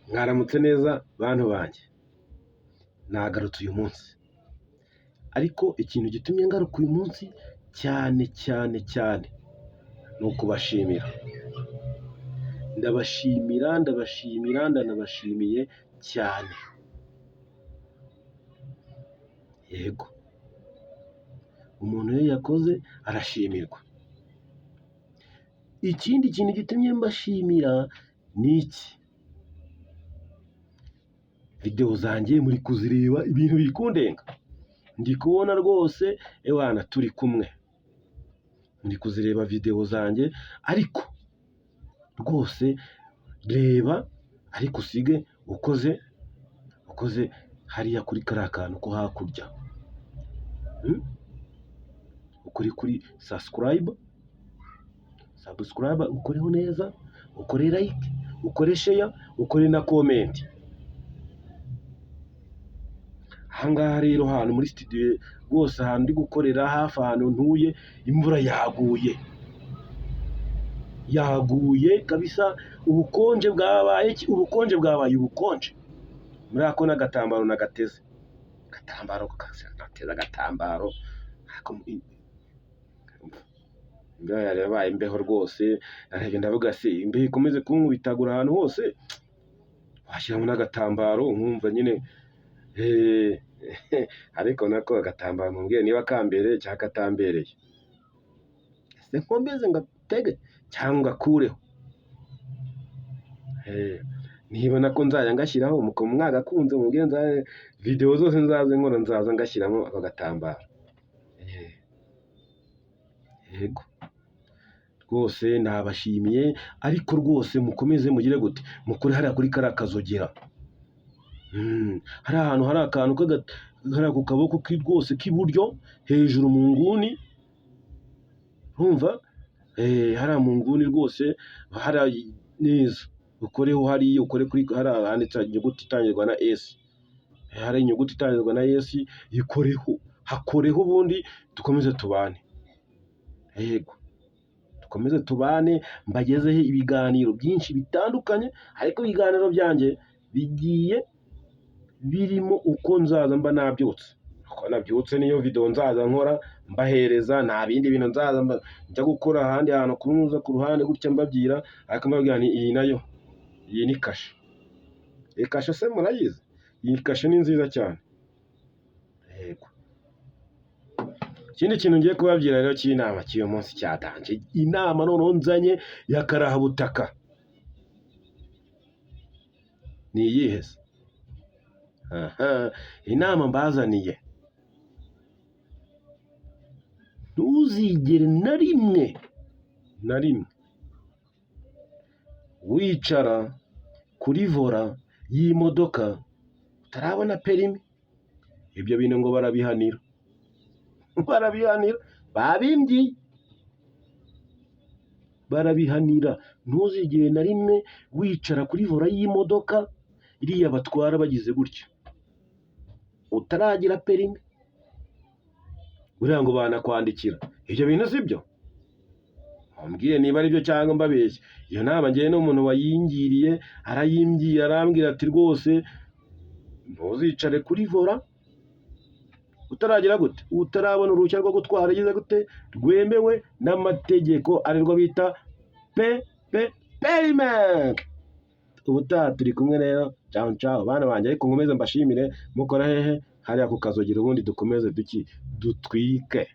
Mwaramutse neza bantu banjye, nagarutse uyu munsi, ariko ikintu gitumye ngaruka uyu munsi cyane cyane cyane ni ukubashimira. Ndanabashimiye cyane. Yego, umuntu iyo yakoze arashimirwa. Ikindi kintu gitumye mbashimira ni iki: videwo zanjye muri kuzireba, ibintu biri kundenga, ndi kubona rwose ewana turi kumwe, muri kuzireba videwo zanjye, ariko rwose reba, ariko usige ukoze hariya kuri kariya kantu ko hakurya, ukore kuri subscribe, ukoreho neza, ukore like, ukore share, ukore na comment. Ahangaha rero ahantu muri studio rwose, ahantu ndi gukorera, hafi ahantu ntuye, imvura yaguye kabisa. Ubukonje bwabaye ubukonje. Muri ako n'agatambaro nagateze, agatambaro imbeho yabaye imbeho rwose. Narebye ndavuga se imbeho ikomeze kunkubitagura ahantu hose, washyiramo n'agatambaro nkumva nyine ariko nako agatambaro mumbwire niba kambereye cyangwa katambereye. Ese nkomeze ngatege cyangwa ngakureho? Niba nako nzajya ngashyiraho, mwagakunze mubwire, videwo zose nzaza nkora nzaza ngashyiramo ako gatambaro. Yego rwose nabashimiye, ariko rwose mukomeze mugire gute, mukore hariya kuri kariya kazogera, hari ahantu hari akantu hariya ku kaboko rwose k'iburyo hejuru mu nguni, urumva, hariya mu nguni rwose, hariya neza, ukoreho hariya, ukore kuri hariya handitse inyuguti itangirwa na S, hari inyuguti itangirwa na S, hakoreho, ubundi dukomeze tubane. Yego, dukomeze tubane, mbagezeho ibiganiro byinshi bitandukanye, ariko ibiganiro byanjye bigiye birimo uko nzaza mba nabyutse. Uko nabyutse niyo videwo nzaza nkora mbahereza, nta bindi bintu nzaza njya gukora ahandi hantu kunyuza ku ruhande gutya mbabwira, ariko mbabwira ni iyi nayo, iyi ni kashe. Iyi kashe se murayizi? Iyi kashe ni nziza cyane. Yego, ikindi kintu ngiye kubabwira rero cy'inama cy'uyu munsi cyatanje, inama noneho nzanye y'akarahabutaka. Ni iyihe se? Inama mbazaniye: ntuzigere na rimwe wicara kuri vola y'imodoka utarabona perimi. Ibyo bintu ngo barabihanira, barabihanira. Ntuzigere na rimwe wicara kuri vola y'imodoka iriya batwara bagize gutya utaragira perimi, buriya ngo banakwandikira. Ibyo bintu si byo? Mbwire niba ari byo cyangwa mbabeshye. Iyo nama ngewe n'umuntu wayingiriye arayimbwiye, arambwira ati rwose ntuzicare kuri vola utaragira gute, utarabona uruhushya rwo gutwara rwemewe n'amategeko, arirwo bita perime. Ubutaha turi kumwe rero, ciao bana banjye, ariko nkomeze mbashimire, mukora hehe hariya ku kazogera, ubundi dukomeze dutwike.